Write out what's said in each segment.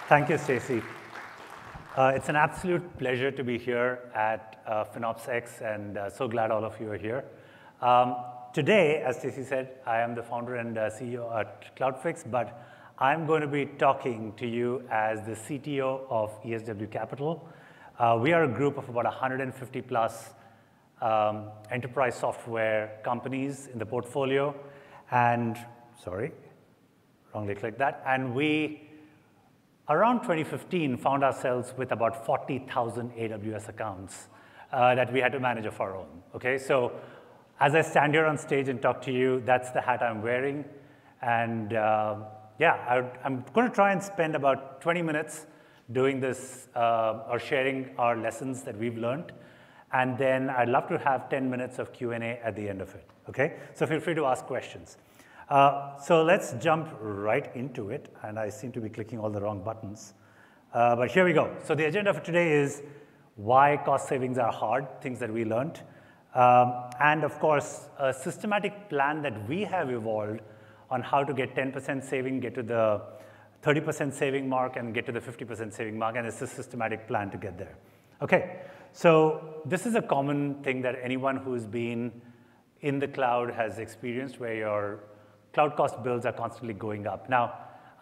Thank you, Stacy. It's an absolute pleasure to be here at FinOps X, and so glad all of you are here. Today, as Stacy said, I am the founder and CEO at CloudFix, but I'm going to be talking to you as the CTO of ESW Capital. We are a group of about 150 plus enterprise software companies in the portfolio, and sorry, wrongly clicked that. And we, around 2015, found ourselves with about 40,000 AWS accounts that we had to manage of our own. Okay, so as I stand here on stage and talk to you, that's the hat I'm wearing, and I'm going to try and spend about 20 minutes doing this or sharing our lessons that we've learned. And then I'd love to have 10 minutes of Q&A at the end of it, okay? So feel free to ask questions. So let's jump right into it. And I seem to be clicking all the wrong buttons. But here we go. So the agenda for today is why cost savings are hard, things that we learned. And of course, a systematic plan that we have evolved on how to get 10% saving, get to the 30% saving mark, and get to the 50% saving mark. And it's a systematic plan to get there. Okay. So this is a common thing that anyone who's been in the cloud has experienced, where your cloud cost bills are constantly going up. Now,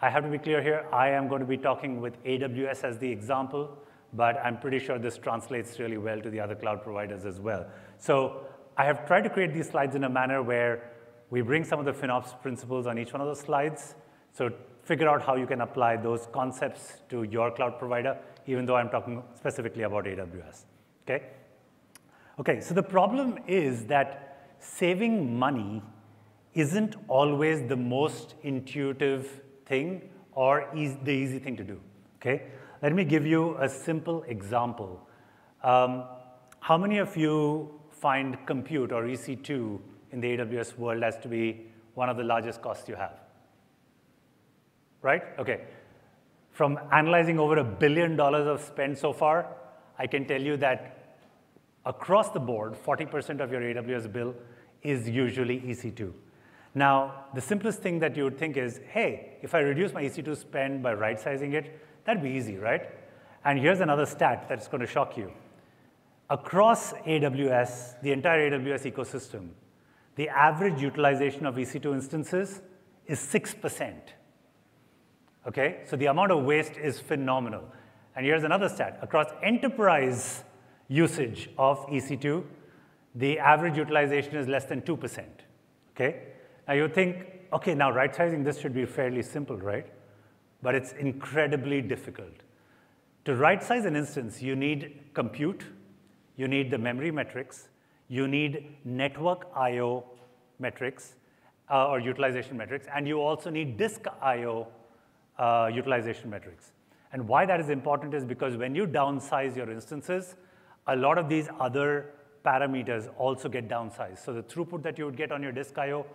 I have to be clear here. I am going to be talking with AWS as the example, but I'm pretty sure this translates really well to the other cloud providers as well. So I have tried to create these slides in a manner where we bring some of the FinOps principles on each one of those slides. So figure out how you can apply those concepts to your cloud provider, even though I'm talking specifically about AWS. Okay? Okay, so the problem is that saving money isn't always the most intuitive thing or the easy thing to do. Okay? Let me give you a simple example. How many of you find compute or EC2 in the AWS world as to be one of the largest costs you have? Right? Okay. From analyzing over $1 billion of spend so far, I can tell you that across the board, 40% of your AWS bill is usually EC2. Now, the simplest thing that you would think is, hey, if I reduce my EC2 spend by right-sizing it, that'd be easy, right? And here's another stat that's going to shock you. Across AWS, the entire AWS ecosystem, the average utilization of EC2 instances is 6%. Okay? So the amount of waste is phenomenal. And here's another stat. Across enterprise usage of EC2, the average utilization is less than 2%. Okay? Now you think, okay, now right-sizing this should be fairly simple, right? But it's incredibly difficult. To right-size an instance, you need compute, you need the memory metrics, you need network I/O metrics or utilization metrics, and you also need disk I/O utilization metrics. And why that is important is because when you downsize your instances, a lot of these other parameters also get downsized. So the throughput that you would get on your disk I/O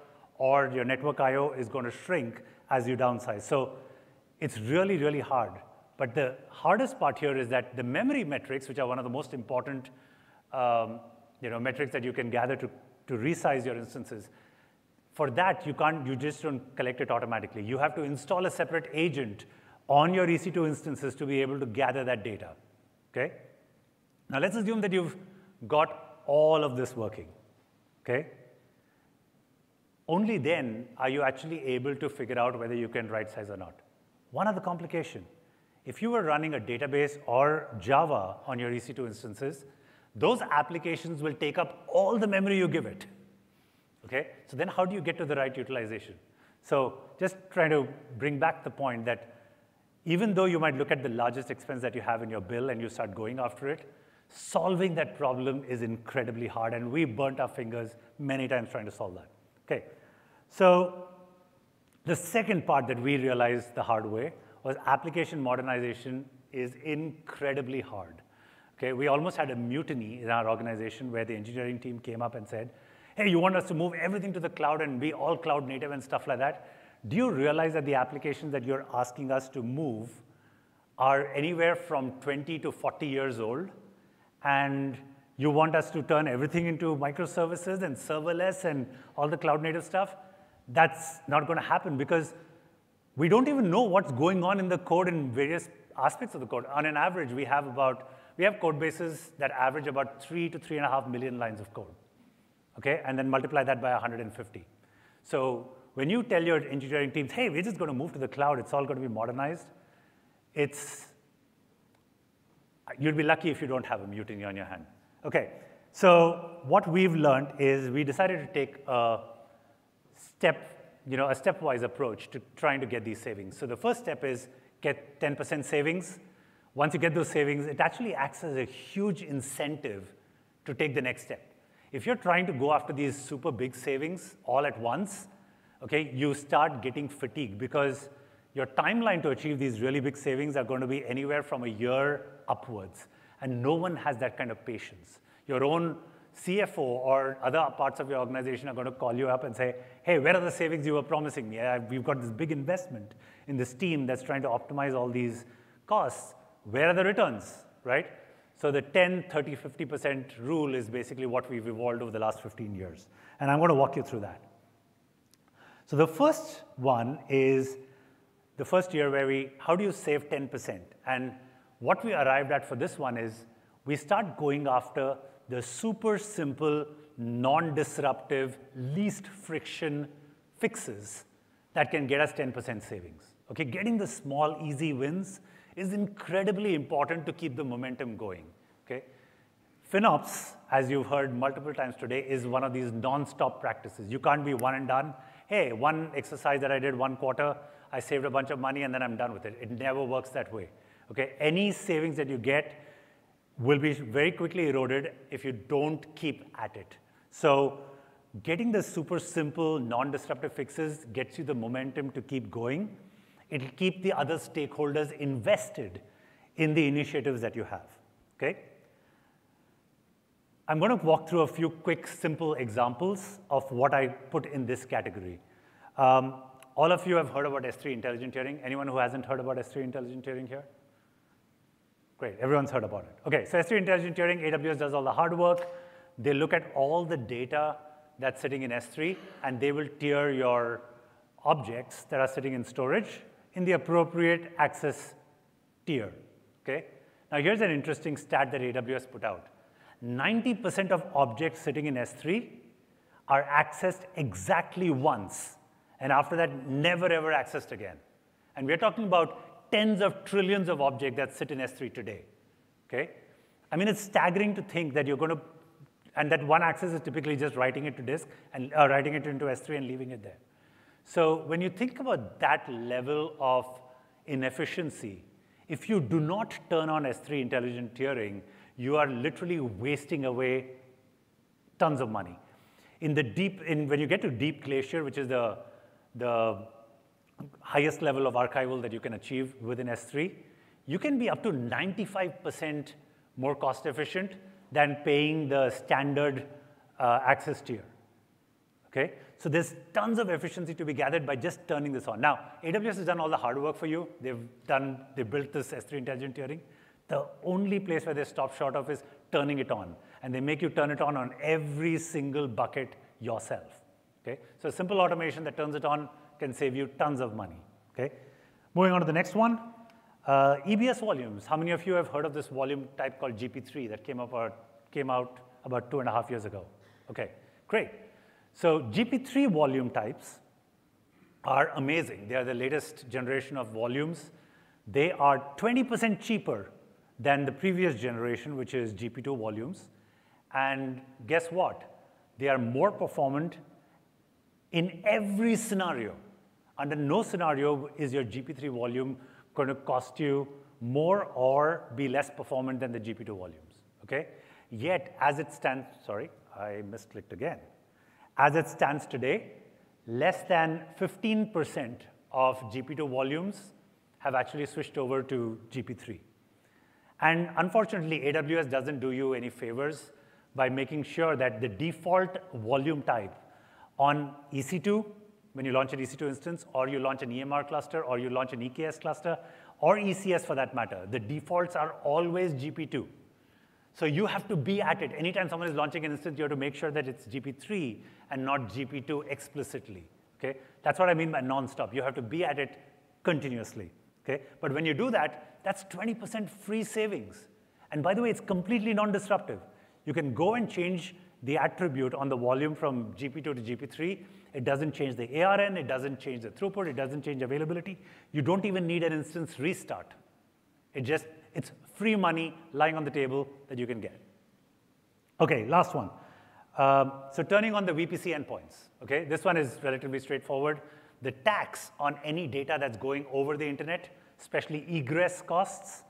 or your network I/O is going to shrink as you downsize. So it's really, really hard. But the hardest part here is that the memory metrics, which are one of the most important metrics that you can gather to resize your instances, for that, you just don't collect it automatically. You have to install a separate agent on your EC2 instances to be able to gather that data. Okay? Now let's assume that you've got all of this working. Okay? Only then are you actually able to figure out whether you can right size or not. One other complication. If you were running a database or Java on your EC2 instances, those applications will take up all the memory you give it. Okay? So then how do you get to the right utilization? So just trying to bring back the point that even though you might look at the largest expense that you have in your bill and you start going after it, solving that problem is incredibly hard, and we burnt our fingers many times trying to solve that. Okay, so the second part that we realized the hard way was application modernization is incredibly hard. Okay, we almost had a mutiny in our organization where the engineering team came up and said, hey, you want us to move everything to the cloud and be all cloud native and stuff like that? Do you realize that the applications that you're asking us to move are anywhere from 20 to 40 years old? And you want us to turn everything into microservices and serverless and all the cloud native stuff? That's not going to happen because We don't even know what's going on in the code in various aspects of the code. On an average, we have code bases that average about 3 to 3.5 million lines of code, okay? And then multiply that by 150. So when you tell your engineering teams, hey, we're just going to move to the cloud, it's all going to be modernized, you'd be lucky if you don't have a mutiny on your hand. Okay, so what we've learned is we decided to take a stepwise approach to trying to get these savings. So the first step is get 10% savings. Once you get those savings, it actually acts as a huge incentive to take the next step. If you're trying to go after these super big savings all at once, okay, you start getting fatigued because your timeline to achieve these really big savings are going to be anywhere from a year upwards. And no one has that kind of patience. Your own CFO or other parts of your organization are going to call you up and say, hey, where are the savings you were promising me? We've got this big investment in this team that's trying to optimize all these costs. Where are the returns, right? So the 10, 30, 50% rule is basically what we've evolved over the last 15 years. And I'm going to walk you through that. So the first one is the first year where how do you save 10%? And what we arrived at for this one is we start going after the super simple, non-disruptive, least friction fixes that can get us 10% savings. Okay, getting the small, easy wins is incredibly important to keep the momentum going. Okay, FinOps, as you've heard multiple times today, is one of these non-stop practices. You can't be one and done. Hey, one exercise that I did one quarter, I saved a bunch of money and then I'm done with it. It never works that way. Okay, any savings that you get will be very quickly eroded if you don't keep at it. So getting the super simple, non-disruptive fixes gets you the momentum to keep going. It'll keep the other stakeholders invested in the initiatives that you have, okay? I'm going to walk through a few quick, simple examples of what I put in this category. All of you have heard about S3 intelligent tiering. Anyone who hasn't heard about S3 intelligent tiering here? Great, everyone's heard about it. Okay, so S3 intelligent tiering, AWS does all the hard work. They look at all the data that's sitting in S3, and they will tier your objects that are sitting in storage in the appropriate access tier, okay? Now, here's an interesting stat that AWS put out. 90% of objects sitting in S3 are accessed exactly once, and after that, never, ever accessed again. And we're talking about tens of trillions of objects that sit in S3 today, okay? I mean, it's staggering to think that you're going to, and that one access is typically just writing it to disk and writing it into S3 and leaving it there. So when you think about that level of inefficiency, if you do not turn on S3 intelligent tiering, you are literally wasting away tons of money. When you get to deep glacier, which is the highest level of archival that you can achieve within S3, you can be up to 95% more cost efficient than paying the standard access tier, okay? So there's tons of efficiency to be gathered by just turning this on. Now, AWS has done all the hard work for you. They've built this S3 intelligent tiering. The only place where they stop short of is turning it on. And they make you turn it on every single bucket yourself, okay? So simple automation that turns it on can save you tons of money, okay? Moving on to the next one, EBS volumes. How many of you have heard of this volume type called GP3 that came out about 2.5 years ago? Okay, great. So GP3 volume types are amazing. They are the latest generation of volumes. They are 20% cheaper than the previous generation, which is GP2 volumes. And guess what? They are more performant in every scenario. Under no scenario is your GP3 volume going to cost you more or be less performant than the GP2 volumes, okay? Yet, as it stands, sorry, I misclicked again. As it stands today, less than 15% of GP2 volumes have actually switched over to GP3. And unfortunately, AWS doesn't do you any favors by making sure that the default volume type on EC2, when you launch an EC2 instance, or you launch an EMR cluster, or you launch an EKS cluster, or ECS for that matter, the defaults are always GP2. So you have to be at it. Anytime someone is launching an instance, you have to make sure that it's GP3 and not GP2 explicitly, okay? That's what I mean by non-stop. You have to be at it continuously. Okay? But when you do that, that's 20% free savings. And by the way, it's completely non-disruptive. You can go and change the attribute on the volume from GP2 to GP3. It doesn't change the ARN. It doesn't change the throughput. It doesn't change availability. You don't even need an instance restart. It's free money lying on the table that you can get. OK, last one. So turning on the VPC endpoints. OK, this one is relatively straightforward. The tax on any data that's going over the internet, especially egress costs,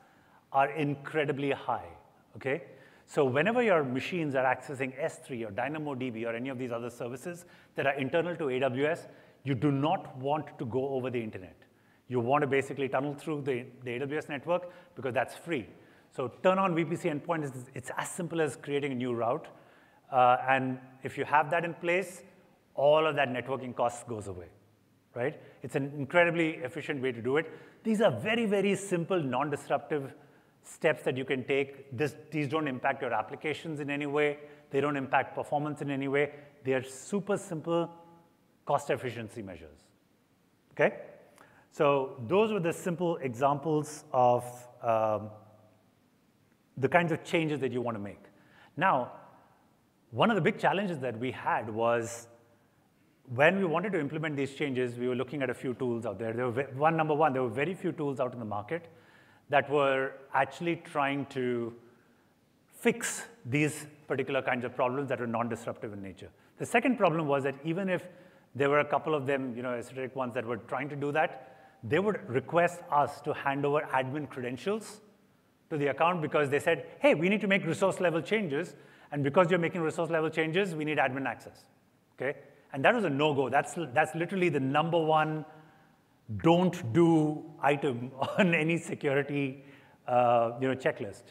are incredibly high. OK? So whenever your machines are accessing S3 or DynamoDB or any of these other services that are internal to AWS, you do not want to go over the internet. You want to basically tunnel through the AWS network because that's free. So turn on VPC endpoint. It's as simple as creating a new route. And if you have that in place, all of that networking cost goes away. Right? It's an incredibly efficient way to do it. These are very, very simple, non-disruptive steps that you can take. These don't impact your applications in any way. They don't impact performance in any way. They are super simple cost efficiency measures. Okay? So those were the simple examples of the kinds of changes that you want to make. Now, one of the big challenges that we had was when we wanted to implement these changes, we were looking at a few tools out there. Number one, there were very few tools out in the market that were actually trying to fix these particular kinds of problems that were non-disruptive in nature. The second problem was that even if there were a couple of them, esoteric ones that were trying to do that, they would request us to hand over admin credentials to the account because they said, hey, we need to make resource level changes, and because you're making resource level changes, we need admin access. Okay? And that was a no-go. That's literally the number one don't do item on any security checklist.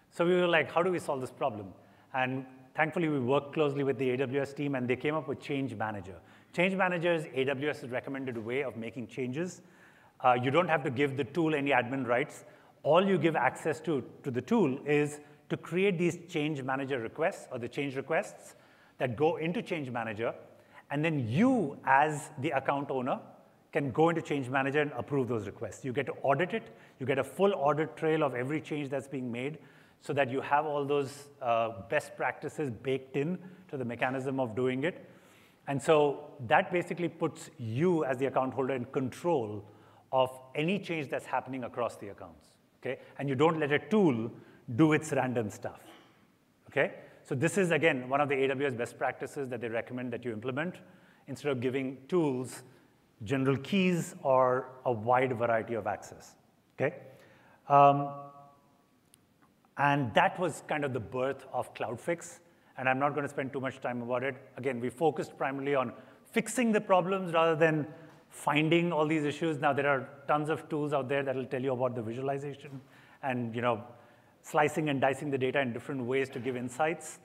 So we were like, how do we solve this problem? And thankfully, we worked closely with the AWS team, and they came up with Change Manager. Change Manager is AWS's recommended way of making changes. You don't have to give the tool any admin rights. All you give access to the tool is to create these Change Manager requests or the change requests that go into Change Manager. And then you, as the account owner, can go into Change Manager and approve those requests. You get to audit it. You get a full audit trail of every change that's being made so that you have all those best practices baked in to the mechanism of doing it. And so that basically puts you, as the account holder, in control of any change that's happening across the accounts. Okay? And you don't let a tool do its random stuff. Okay? So this is, again, one of the AWS best practices that they recommend that you implement instead of giving tools general keys or a wide variety of access. Okay? And that was kind of the birth of CloudFix. And I'm not going to spend too much time about it. Again, we focused primarily on fixing the problems rather than finding all these issues. Now, there are tons of tools out there that will tell you about the visualization and slicing and dicing the data in different ways to give insights.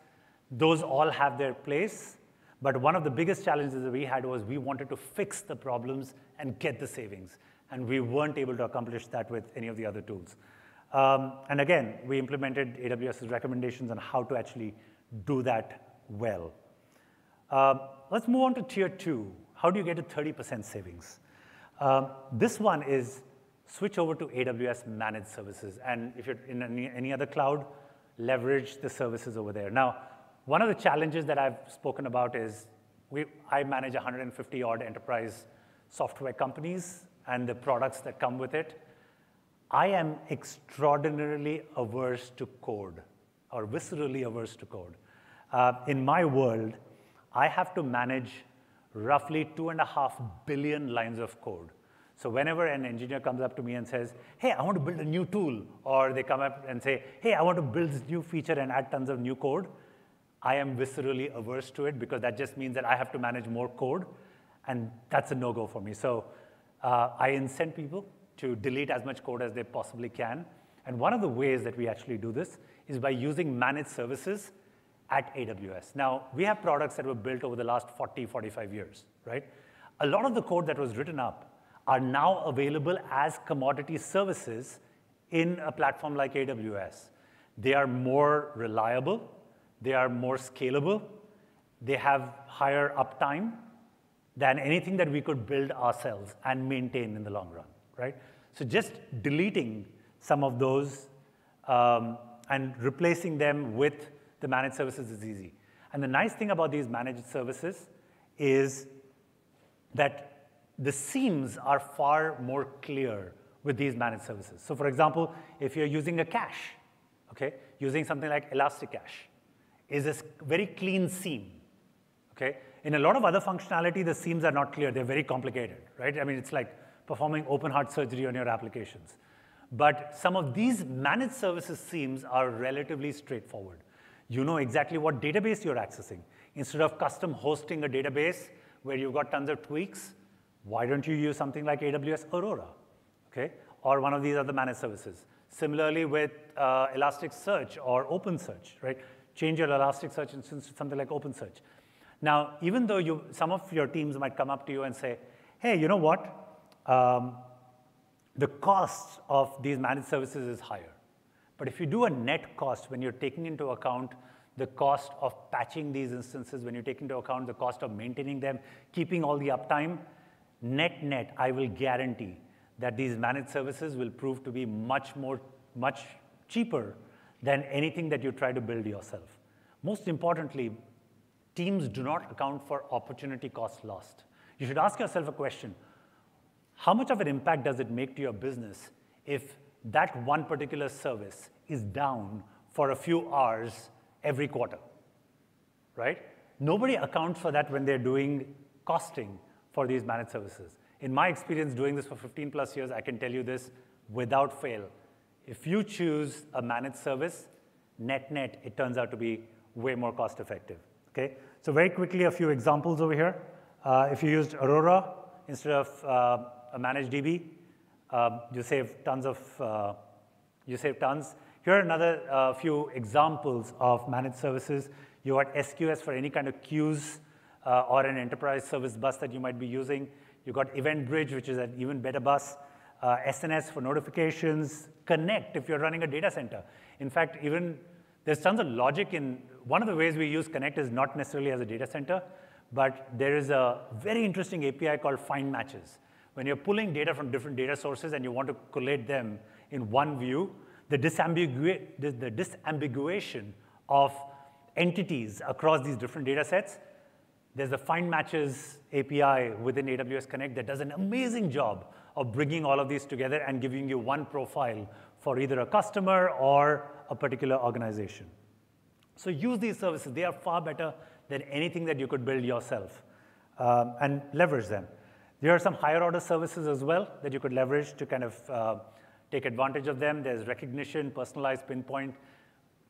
Those all have their place. But one of the biggest challenges that we had was we wanted to fix the problems and get the savings. And we weren't able to accomplish that with any of the other tools. And again, we implemented AWS's recommendations on how to actually do that well. Let's move on to tier 2. How do you get to 30% savings? This one is switch over to AWS managed services. And if you're in any other cloud, leverage the services over there. Now, one of the challenges that I've spoken about is I manage 150-odd enterprise software companies and the products that come with it. I am extraordinarily averse to code, or viscerally averse to code. In my world, I have to manage roughly 2.5 billion lines of code. So whenever an engineer comes up to me and says, hey, I want to build a new tool, or they come up and say, hey, I want to build this new feature and add tons of new code, I am viscerally averse to it because that just means that I have to manage more code, and that's a no-go for me. So I incent people to delete as much code as they possibly can. And one of the ways that we actually do this is by using managed services at AWS. Now, we have products that were built over the last 40, 45 years, right? A lot of the code that was written up are now available as commodity services in a platform like AWS. They are more reliable. They are more scalable. They have higher uptime than anything that we could build ourselves and maintain in the long run, right? So just deleting some of those and replacing them with the managed services is easy. And the nice thing about these managed services is that the seams are far more clear with these managed services. So for example, if you're using a cache, okay, using something like Elasticache, is a very clean seam, okay? In a lot of other functionality, the seams are not clear. They're very complicated, right? I mean, it's like performing open heart surgery on your applications. But some of these managed services seams are relatively straightforward. You know exactly what database you're accessing. Instead of custom hosting a database where you've got tons of tweaks, why don't you use something like AWS Aurora, okay? Or one of these other managed services. Similarly with Elasticsearch or OpenSearch, right? Change your Elasticsearch instance to something like OpenSearch. Now, even though some of your teams might come up to you and say, hey, you know what? The cost of these managed services is higher. But if you do a net cost, when you're taking into account the cost of patching these instances, when you take into account the cost of maintaining them, keeping all the uptime, net, I will guarantee that these managed services will prove to be much cheaper than anything that you try to build yourself. Most importantly, teams do not account for opportunity cost lost. You should ask yourself a question. How much of an impact does it make to your business if that one particular service is down for a few hours every quarter, right? Nobody accounts for that when they're doing costing for these managed services. In my experience doing this for 15 plus years, I can tell you this without fail. If you choose a managed service, net, it turns out to be way more cost effective, okay? So very quickly, a few examples over here. If you used Aurora instead of a managed DB, you save tons. Here are another few examples of managed services. You got SQS for any kind of queues or an enterprise service bus that you might be using. You got Event Bridge, which is an even better bus. SNS for notifications. Connect if you're running a data center. In fact, even there's tons of logic in, one of the ways we use Connect is not necessarily as a data center, but there is a very interesting API called Find Matches. When you're pulling data from different data sources and you want to collate them in one view, the disambiguation of entities across these different data sets, there's a Find Matches API within AWS Connect that does an amazing job of bringing all of these together and giving you one profile for either a customer or a particular organization. So use these services. They are far better than anything that you could build yourself, and leverage them. There are some higher order services as well that you could leverage to kind of take advantage of them. There's recognition, personalized pinpoint.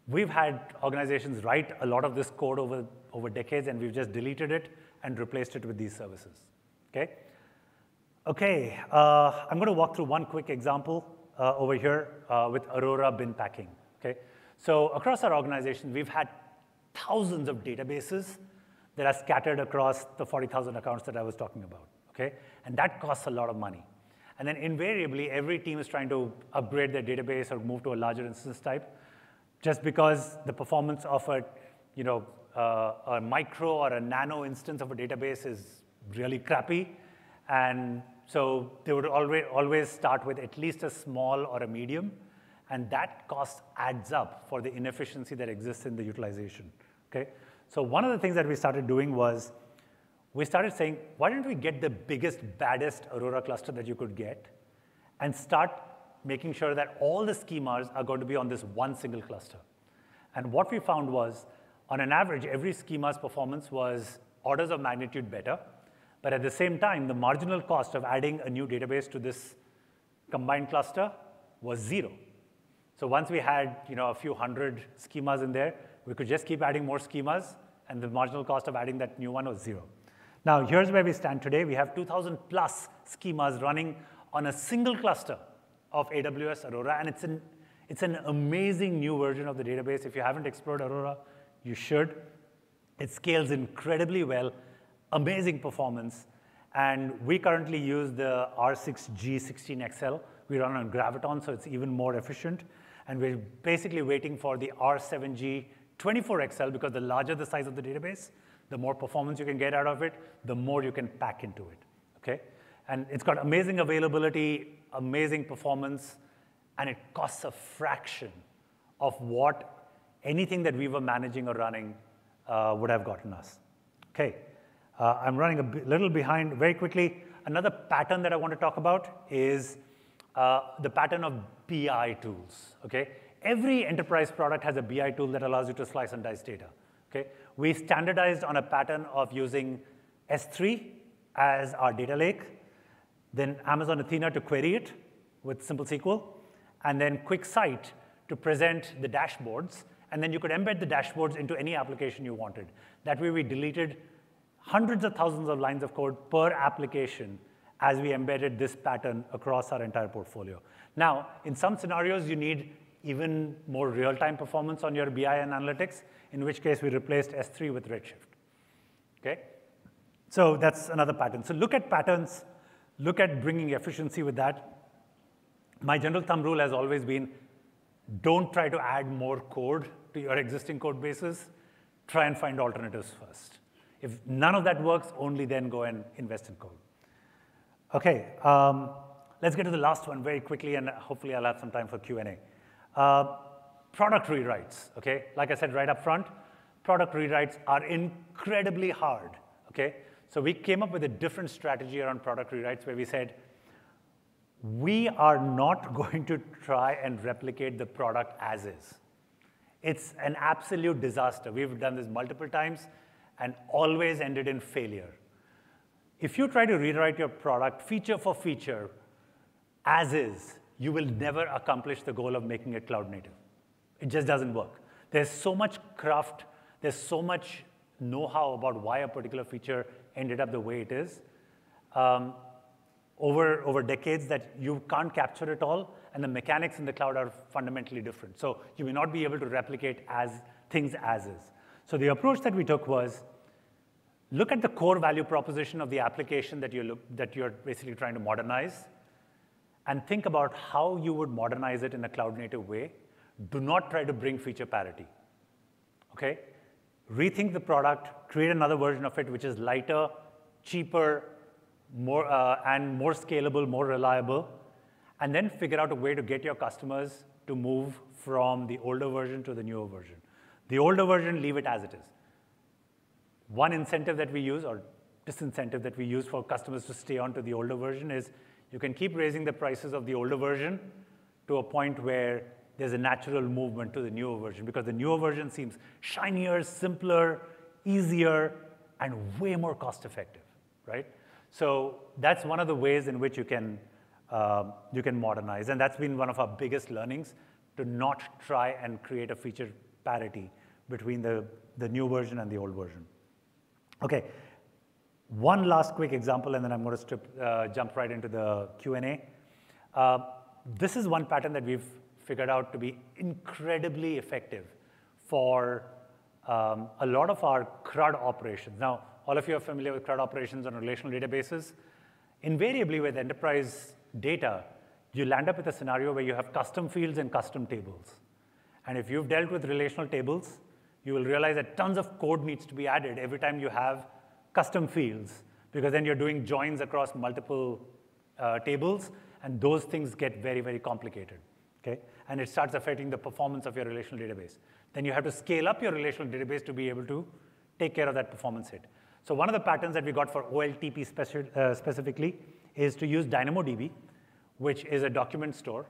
We've had organizations write a lot of this code over decades, and we've just deleted it and replaced it with these services, okay? Okay, I'm going to walk through one quick example over here with Aurora bin packing, okay? So across our organization, we've had thousands of databases that are scattered across the 40,000 accounts that I was talking about, okay? And that costs a lot of money. And then invariably, every team is trying to upgrade their database or move to a larger instance type, just because the performance of a micro or a nano instance of a database is really crappy. And so they would always start with at least a small or a medium, and that cost adds up for the inefficiency that exists in the utilization, okay? So one of the things that we started doing was we started saying, why don't we get the biggest, baddest Aurora cluster that you could get and start making sure that all the schemas are going to be on this one single cluster. And what we found was, on an average, every schema's performance was orders of magnitude better, but at the same time, the marginal cost of adding a new database to this combined cluster was 0. So once we had a few hundred schemas in there, we could just keep adding more schemas, and the marginal cost of adding that new one was 0. Now, here's where we stand today. We have 2,000 plus schemas running on a single cluster of AWS Aurora, and it's an amazing new version of the database. If you haven't explored Aurora, you should. It scales incredibly well, amazing performance, and we currently use the R6G16XL. We run on Graviton, so it's even more efficient, and we're basically waiting for the R7G24XL, because the larger the size of the database, the more performance you can get out of it, the more you can pack into it, okay? And it's got amazing availability, amazing performance, and it costs a fraction of what anything that we were managing or running would have gotten us. Okay, I'm running a little behind. Very quickly, another pattern that I want to talk about is the pattern of BI tools. Okay, every enterprise product has a BI tool that allows you to slice and dice data. Okay, we standardized on a pattern of using S3 as our data lake, then Amazon Athena to query it with simple SQL, and then QuickSight to present the dashboards, and then you could embed the dashboards into any application you wanted. That way we deleted hundreds of thousands of lines of code per application as we embedded this pattern across our entire portfolio. Now, in some scenarios, you need even more real-time performance on your BI and analytics, in which case we replaced S3 with Redshift. Okay? So that's another pattern. So look at patterns, look at bringing efficiency with that. My general thumb rule has always been, don't try to add more code to your existing code bases. Try and find alternatives first. If none of that works, only then go and invest in code. Okay, let's get to the last one very quickly, and hopefully I'll have some time for Q&A. Product rewrites, okay? Like I said right up front, product rewrites are incredibly hard, okay? So we came up with a different strategy around product rewrites where we said, we are not going to try and replicate the product as is. It's an absolute disaster. We've done this multiple times and always ended in failure. If you try to rewrite your product feature for feature as is, you will never accomplish the goal of making it cloud native. It just doesn't work. There's so much craft, there's so much know-how about why a particular feature ended up the way it is over decades that you can't capture it all, and the mechanics in the cloud are fundamentally different. So you may not be able to replicate things as is. So the approach that we took was, look at the core value proposition of the application that you're basically trying to modernize, and think about how you would modernize it in a cloud-native way. Do not try to bring feature parity, okay? Rethink the product, create another version of it which is lighter, cheaper, and more scalable, more reliable, and then figure out a way to get your customers to move from the older version to the newer version. The older version, leave it as it is. One incentive that we use, or disincentive that we use for customers to stay on to the older version is, you can keep raising the prices of the older version to a point where there's a natural movement to the newer version, because the newer version seems shinier, simpler, easier, and way more cost-effective, right? So that's one of the ways in which you can modernize, and that's been one of our biggest learnings, to not try and create a feature parity between the new version and the old version. Okay, one last quick example, and then I'm going to jump right into the Q&A. This is one pattern that we've figured out to be incredibly effective for a lot of our CRUD operations. Now, all of you are familiar with CRUD operations on relational databases. Invariably, with enterprise data, you land up with a scenario where you have custom fields and custom tables. And if you've dealt with relational tables, you will realize that tons of code needs to be added every time you have custom fields, because then you're doing joins across multiple tables, and those things get very, very complicated, okay? And it starts affecting the performance of your relational database. Then you have to scale up your relational database to be able to take care of that performance hit. So one of the patterns that we got for OLTP specifically is to use DynamoDB, which is a document store.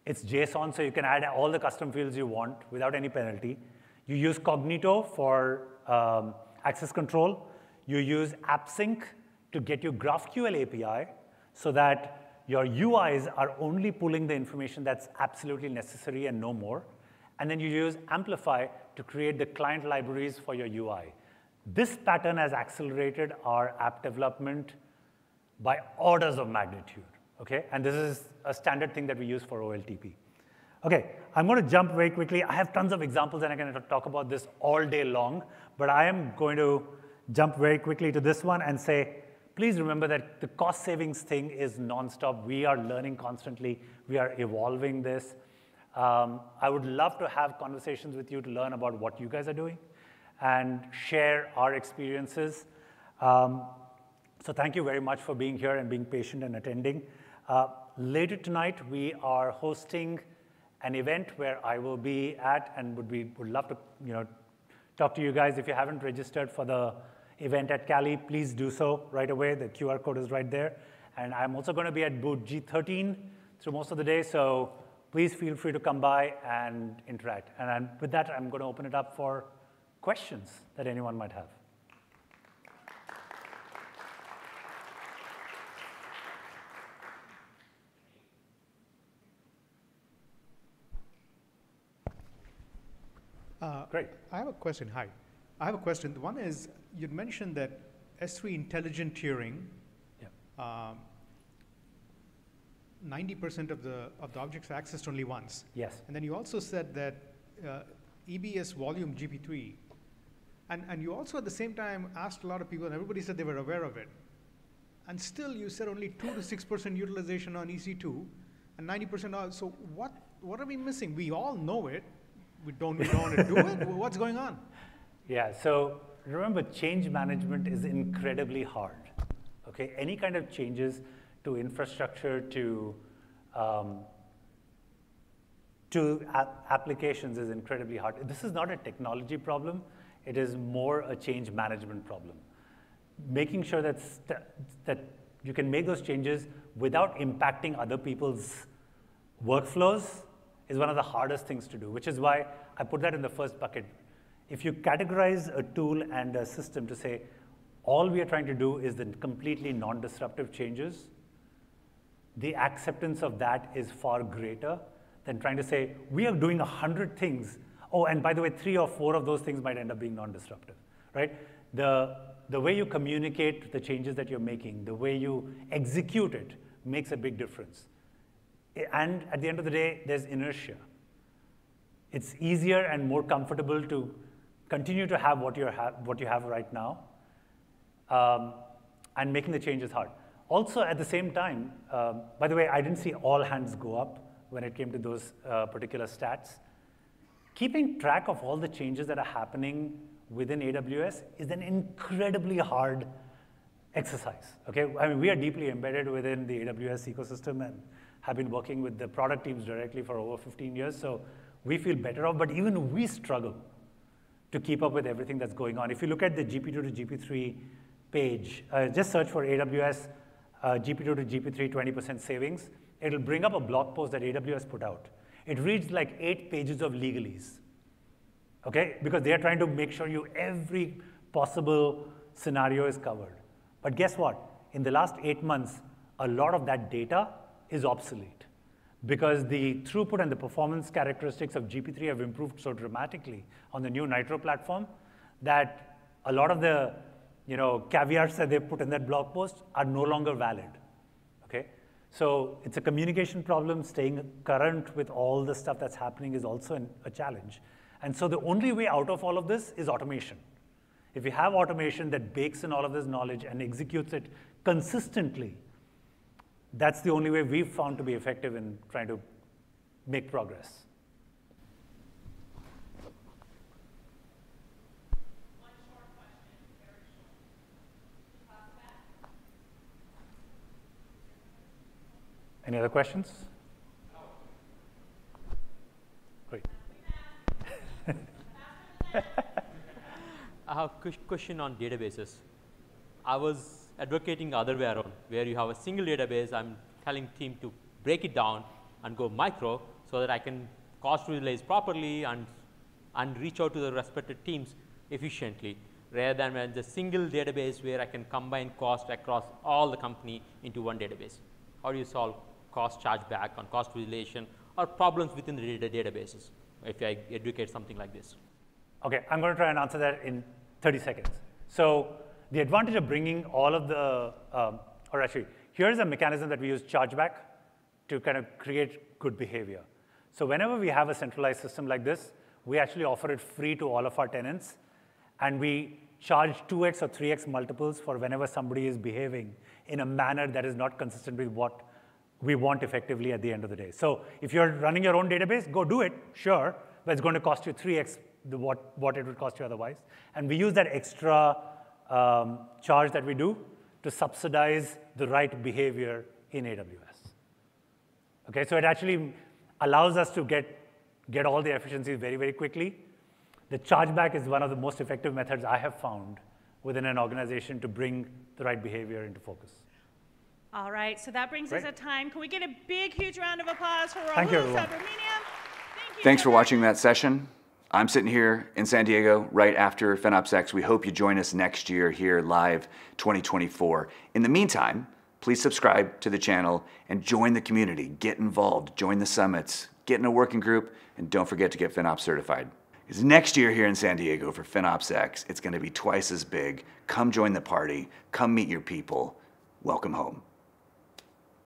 It's JSON, so you can add all the custom fields you want without any penalty. You use Cognito for access control. You use AppSync to get you GraphQL API so that your UIs are only pulling the information that's absolutely necessary and no more. And then you use Amplify to create the client libraries for your UI. This pattern has accelerated our app development by orders of magnitude, okay? And this is a standard thing that we use for OLTP. Okay, I'm going to jump very quickly. I have tons of examples, and I'm going to talk about this all day long, but I am going to jump very quickly to this one and say, please remember that the cost savings thing is nonstop. We are learning constantly. We are evolving this. I would love to have conversations with you to learn about what you guys are doing and share our experiences. So thank you very much for being here and being patient and attending. Later tonight, we are hosting an event where I will be at and would love to talk to you guys. If you haven't registered for the event at Cali, please do so right away. The QR code is right there. And I'm also going to be at booth G13 through most of the day, so please feel free to come by and interact. And with that, I'm going to open it up for questions that anyone might have. Great. I have a question. Hi. I have a question. One is, you'd mentioned that S3 intelligent tiering, 90% of the objects are accessed only once. Yes. And then you also said that EBS volume GP3, and you also at the same time asked a lot of people, and everybody said they were aware of it. And still you said only 2 to 6% utilization on EC2, and 90% so what are we missing? We all know it. We don't want to do it? What's going on? Yeah, so remember, change management is incredibly hard. Okay, any kind of changes to infrastructure, to applications is incredibly hard. This is not a technology problem. It is more a change management problem. Making sure that you can make those changes without impacting other people's workflows is one of the hardest things to do, which is why I put that in the first bucket. If you categorize a tool and a system to say, all we are trying to do is the completely non-disruptive changes, the acceptance of that is far greater than trying to say, we are doing 100 things. Oh, and by the way, 3 or 4 of those things might end up being non-disruptive, right? The way you communicate the changes that you're making, the way you execute it makes a big difference. And at the end of the day, there's inertia. It's easier and more comfortable to continue to have what you have right now, and making the changes hard. Also, at the same time, by the way, I didn't see all hands go up when it came to those particular stats. Keeping track of all the changes that are happening within AWS is an incredibly hard exercise. Okay, I mean, we are deeply embedded within the AWS ecosystem and have been working with the product teams directly for over 15 years, so we feel better off, but even we struggle to keep up with everything that's going on. If you look at the GP2 to GP3 page, just search for AWS GP2 to GP3 20% savings. It'll bring up a blog post that AWS put out. It reads like 8 pages of legalese, okay? Because they are trying to make sure every possible scenario is covered. But guess what? In the last 8 months, a lot of that data is obsolete because the throughput and the performance characteristics of GP3 have improved so dramatically on the new Nitro platform that a lot of the caveats that they put in that blog post are no longer valid, okay? So it's a communication problem. Staying current with all the stuff that's happening is also a challenge. And so the only way out of all of this is automation. If you have automation that bakes in all of this knowledge and executes it consistently, that's the only way we've found to be effective in trying to make progress. One short question, very short. Any other questions? Great. I have a question on databases. I was advocating the other way around, where you have a single database. I'm telling team to break it down and go micro so that I can cost realize properly and reach out to the respective teams efficiently, rather than when the single database where I can combine cost across all the company into one database. How do you solve cost chargeback on cost relation or problems within the databases if I educate something like this? Okay, I'm going to try and answer that in 30 seconds. So the advantage of bringing all of the, or actually, here's a mechanism that we use chargeback to kind of create good behavior. So whenever we have a centralized system like this, we actually offer it free to all of our tenants, and we charge 2x or 3x multiples for whenever somebody is behaving in a manner that is not consistent with what we want effectively at the end of the day. So if you're running your own database, go do it, sure, but it's going to cost you 3x what it would cost you otherwise. And we use that extra charge that we do to subsidize the right behavior in AWS. Okay, so it actually allows us to get all the efficiencies very, very quickly. The chargeback is one of the most effective methods I have found within an organization to bring the right behavior into focus. All right, so that brings us Great. at time. Can we get a big, huge round of applause for Thank you, Rahul everyone. Subramaniam? Thank you. Thanks for so watching that session. I'm sitting here in San Diego right after FinOps X. We hope you join us next year here live 2024. In the meantime, please subscribe to the channel and join the community. Get involved, join the summits, get in a working group, and don't forget to get FinOps certified. Because next year here in San Diego for FinOps X, it's going to be twice as big. Come join the party. Come meet your people. Welcome home.